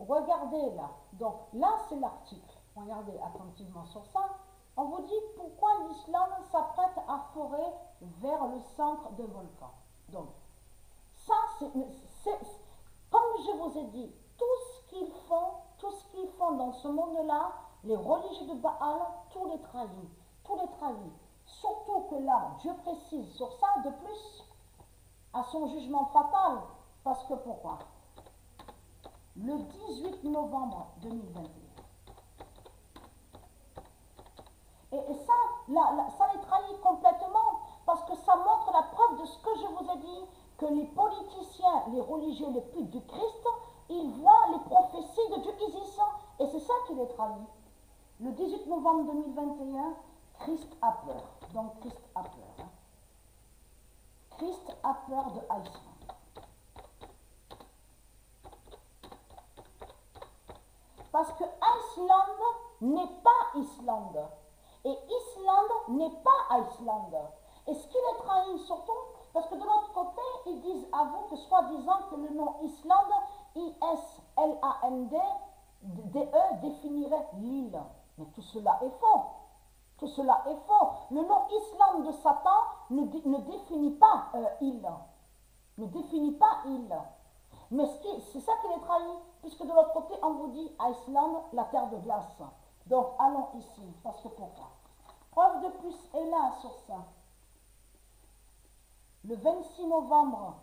regardez là. Donc là, c'est l'article. Regardez attentivement sur ça. On vous dit pourquoi l'Islande s'apprête à forer vers le centre d'un volcan. Donc, ça, comme je vous ai dit, tout ce qu'ils font dans ce monde-là, les religieux de Baal, tous les trahis. Surtout que là, Dieu précise sur ça, de plus, à son jugement fatal. Parce que pourquoi? Le 18 novembre 2021. Et ça, ça les trahit complètement, parce que ça montre la preuve de ce que je vous ai dit, que les politiciens, les religieux, les putes du Christ, ils voient les prophéties de Dieu Isis, et c'est ça qui les trahit. Le 18 novembre 2021, Christ a peur. Donc Christ a peur. Hein. Christ a peur de Iceland. Parce que Iceland n'est pas Islande. Et Islande n'est pas Iceland. Et ce qui les trahit surtout, parce que de l'autre côté, ils disent à vous que soi-disant que le nom Islande, I-S-L-A-N-D, D-E, définirait l'île. Mais tout cela est faux. Tout cela est faux. Le nom Islande de Satan ne définit pas île. Ne définit pas île. Mais c'est ça qui les trahit, puisque de l'autre côté, on vous dit Iceland, la terre de glace. Donc, allons ici, parce que pourquoi? Preuve de plus est là sur ça. Le 26 novembre,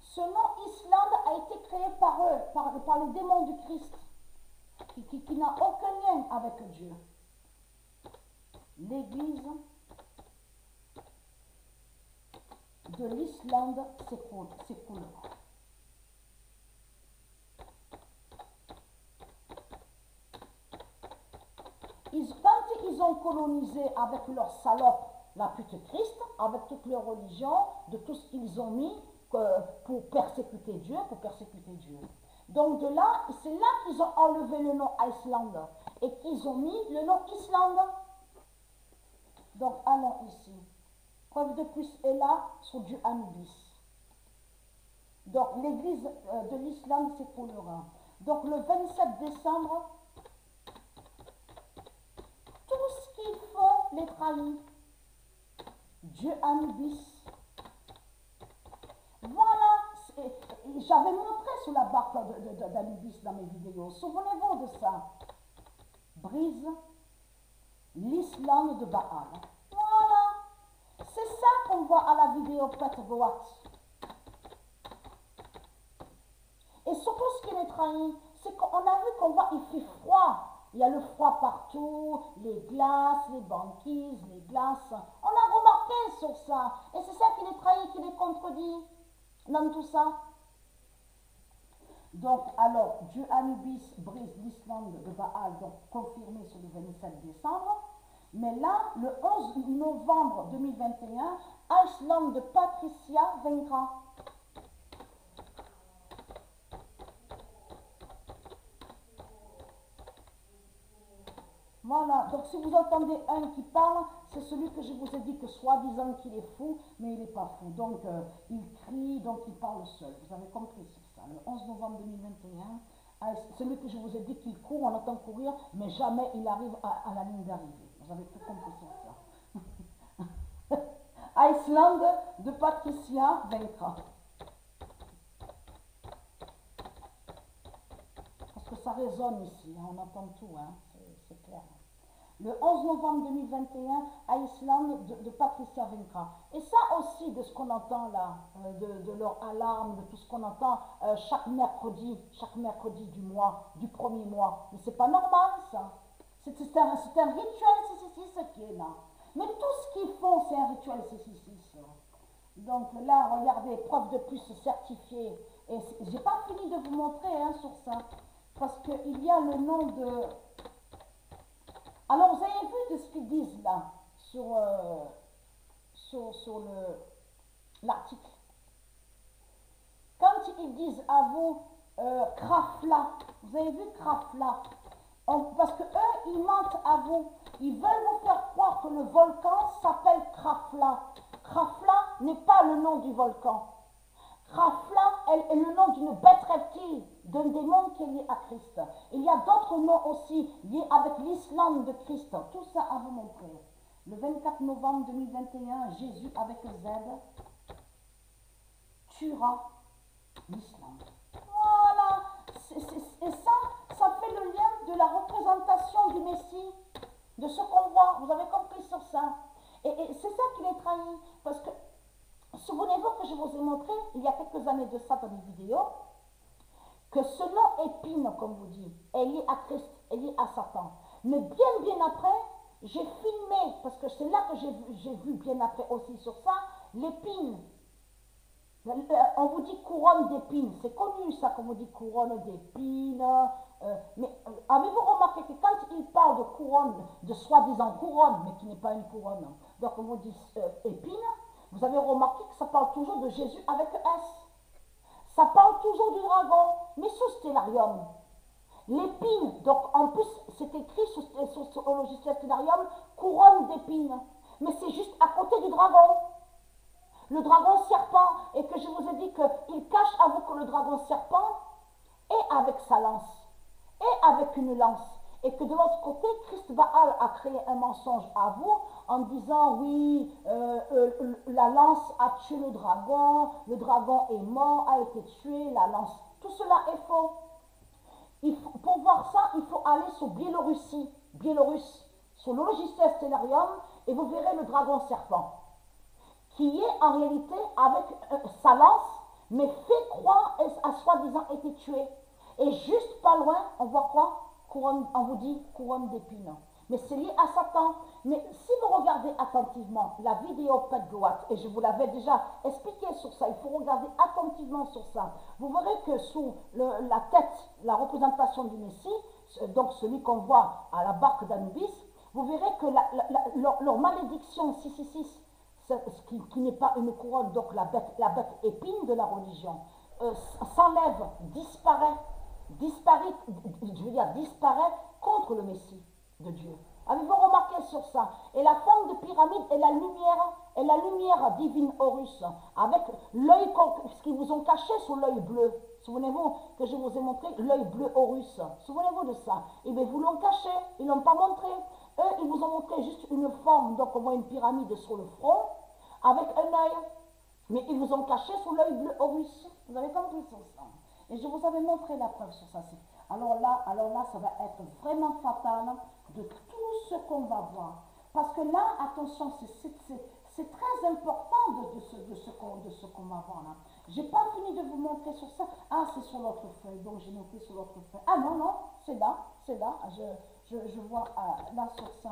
ce nom Islande a été créé par eux, par les démons du Christ, qui n'a aucun lien avec Dieu. L'église de l'Islande s'écoulera. Quand ils ont colonisé avec leur salope la pute Christ, avec toute leur religion, de tout ce qu'ils ont mis pour persécuter Dieu, Donc de là, c'est là qu'ils ont enlevé le nom Iceland et qu'ils ont mis le nom Islande. Donc allons ici. Preuve de plus est là sur Dieu Anubis. Donc l'église de l'Islande s'écoulera. Donc le 27 décembre, tout ce qu'ils font les trahit. Dieu Anubis. Voilà, j'avais montré sur la barque d'Anubis dans mes vidéos. Souvenez-vous de ça. Brise l'Islande de Baal. Voilà. C'est ça qu'on voit à la vidéo Peter Goat. Et surtout ce qui les trahit, c'est qu'on a vu qu'on voit, il fait froid. Il y a le froid partout, les glaces, les banquises, les glaces. On a remarqué sur ça. Et c'est ça qui les trahit, qui les contredit dans tout ça. Donc, alors, Dieu Anubis brise l'Islande de Baal, donc confirmé sur le 27 décembre. Mais là, le 11 novembre 2021, Iceland de Patricia vaincra. Voilà, donc si vous entendez un qui parle, c'est celui que je vous ai dit que soi-disant qu'il est fou, mais il n'est pas fou. Donc il crie, donc il parle seul. Vous avez compris sur ça. Le 11 novembre 2021, celui que je vous ai dit qu'il court, on entend courir, mais jamais il arrive à la ligne d'arrivée. Vous avez tout compris sur ça. Iceland de Patricia vaincra. Parce que ça résonne ici, hein, on entend tout, hein, c'est clair. Le 11 novembre 2021, à Islande de Patricia vaincra. Et ça aussi, de ce qu'on entend là, de leur alarme, de tout ce qu'on entend chaque mercredi du mois, du premier mois. Mais c'est pas normal ça. C'est un rituel 666 ce qui est là. Mais tout ce qu'ils font, c'est un rituel 666. Donc là, regardez, preuve de plus certifiée. Et j'ai pas fini de vous montrer hein, sur ça. Parce qu'il y a le nom de... Alors, vous avez vu de ce qu'ils disent là, sur l'article. Quand ils disent à vous, Krafla, vous avez vu Krafla, Parce que eux, ils mentent à vous. Ils veulent vous faire croire que le volcan s'appelle Krafla. Krafla n'est pas le nom du volcan. Krafla est le nom d'une bête reptile, d'un démon qui est lié à Christ. Il y a d'autres noms aussi liés avec l'Islande de Christ. Tout ça à vous montrer. Le 24 novembre 2021, Jésus avec Z tuera l'Islande. Voilà. Et ça fait le lien de la représentation du Messie, de ce qu'on voit. Vous avez compris sur ça. Et c'est ça qui les trahit. Parce que, souvenez-vous que je vous ai montré, il y a quelques années de ça dans des vidéos, que ce nom épine, comme vous dites, est lié à Christ, est lié à Satan. Mais bien après, j'ai filmé, parce que c'est là que j'ai vu bien après aussi sur ça, l'épine. On vous dit couronne d'épines, c'est connu ça qu'on vous dit couronne d'épines, mais avez-vous remarqué que quand il parle de couronne, de soi-disant couronne, mais qui n'est pas une couronne, donc on vous dit épines, vous avez remarqué que ça parle toujours de Jésus avec S. Ça parle toujours du dragon, mais sous stellarium. L'épine, donc en plus c'est écrit au logiciel stellarium, couronne d'épines, mais c'est juste à côté du dragon. Le dragon serpent, et que je vous ai dit qu'il cache à vous que le dragon serpent est avec sa lance, est avec une lance, et que de l'autre côté, Christ Baal a créé un mensonge à vous en disant oui, la lance a tué le dragon est mort, a été tué, la lance. Tout cela est faux. Pour voir ça, il faut aller sur Biélorusse, sur le logiciel Stellarium, et vous verrez le dragon serpent, qui est en réalité avec sa lance, mais fait croire à soi-disant été tué. Et juste pas loin, on voit quoi? Couronne, on vous dit couronne d'épines. Mais c'est lié à Satan. Mais si vous regardez attentivement la vidéo Pet Goat, et je vous l'avais déjà expliqué sur ça, il faut regarder attentivement sur ça. Vous verrez que sous la tête, la représentation du Messie, donc celui qu'on voit à la barque d'Anubis, vous verrez que leur malédiction 666, qui n'est pas une couronne, donc la bête épine de la religion, s'enlève, disparaît contre le Messie de Dieu. Avez-vous remarqué sur ça? Et la forme de pyramide est la lumière divine Horus, avec l'œil qu'ils vous ont caché sous l'œil bleu. Souvenez-vous que je vous ai montré l'œil bleu Horus. Souvenez-vous de ça. Et bien vous l'ont caché, ils ne l'ont pas montré. Eux, ils vous ont montré juste une forme, donc on voit une pyramide sur le front, avec un œil. Mais ils vous ont caché sous l'œil bleu Horus. Vous avez compris sur ça. Et je vous avais montré la preuve sur ça. Alors là, ça va être vraiment fatal de tout ce qu'on va voir. Parce que là, attention, c'est très important de ce qu'on va voir là. Je n'ai pas fini de vous montrer sur ça. Ah, c'est sur l'autre feuille, donc j'ai noté sur l'autre feuille. Ah non, c'est là. Je vois là sur ça.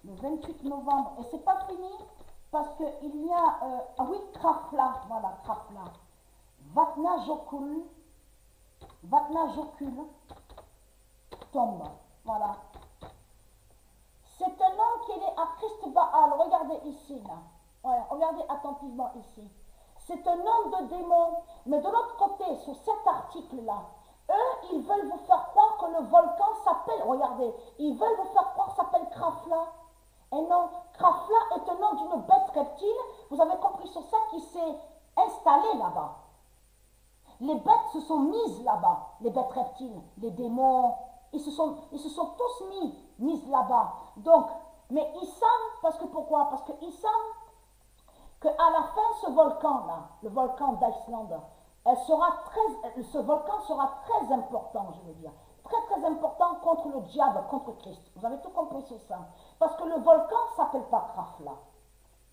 Le 28 novembre. Et c'est pas fini parce qu'il y a... ah oui, Krafla. Voilà, Krafla. Vatna Jokul tombe. Voilà. C'est un nom qui est lié à Christ Baal. Regardez ici, là. Ouais, regardez attentivement ici. C'est un nom de démon. Mais de l'autre côté, sur cet article-là, eux, ils veulent vous faire croire que le volcan s'appelle... Regardez, ils veulent vous faire croire que ça s'appelle Krafla. Et non, Krafla est un nom d'une bête reptile. Vous avez compris sur ça qui s'est installée là-bas. Les bêtes se sont mises là-bas, les bêtes reptiles, les démons, ils se sont tous mis là-bas. Donc, mais ils savent, parce que pourquoi? Parce qu'ils savent qu'à la fin, ce volcan-là, le volcan d'Islande, ce volcan sera très important, je veux dire. Très important contre le diable, contre Christ. Vous avez tout compris sur ça. Parce que le volcan ne s'appelle pas Krafla.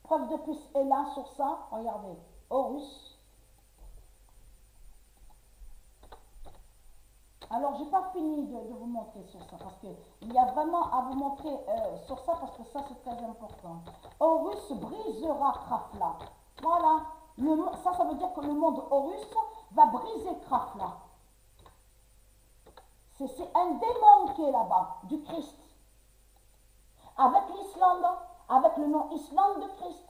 Preuve de plus est là sur ça. Regardez, Horus. Alors, je n'ai pas fini de vous montrer sur ça, parce qu'il y a vraiment à vous montrer sur ça, parce que ça, c'est très important. Horus brisera Krafla. Voilà. Ça veut dire que le monde Horus va briser Krafla. C'est un démon qui est là-bas, du Christ. Avec l'Islande, avec le nom Islande de Christ.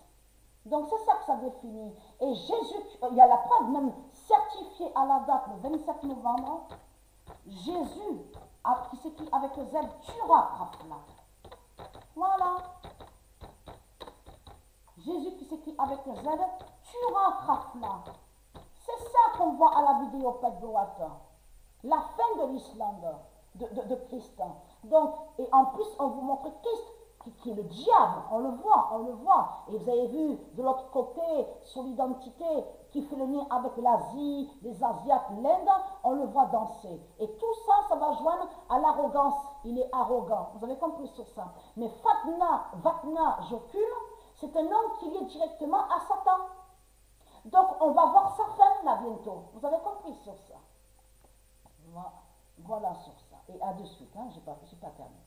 Donc, c'est ça que ça définit. Et Jésus, il y a la preuve même certifiée à la date, le 27 novembre, Jésus, qui s'écrit avec le Z, tuera Krafla. Voilà. Jésus qui s'écrit avec le Z, tuera Krafla. C'est ça qu'on voit à la vidéo Pet droite. La fin de l'Islande, de Christ. Donc, et en plus, on vous montre Christ, qui est le diable. On le voit, on le voit. Et vous avez vu, de l'autre côté, sur l'identité, qui fait le lien avec l'Asie, les Asiates, l'Inde, on le voit danser. Et tout ça, ça va joindre à l'arrogance. Il est arrogant. Vous avez compris sur ça. Mais Vatna Jokul, c'est un homme qui est lié directement à Satan. Donc, on va voir sa fin là bientôt. Vous avez compris sur ça. Voilà sur ça. Et à de suite, hein, j'ai pas terminé.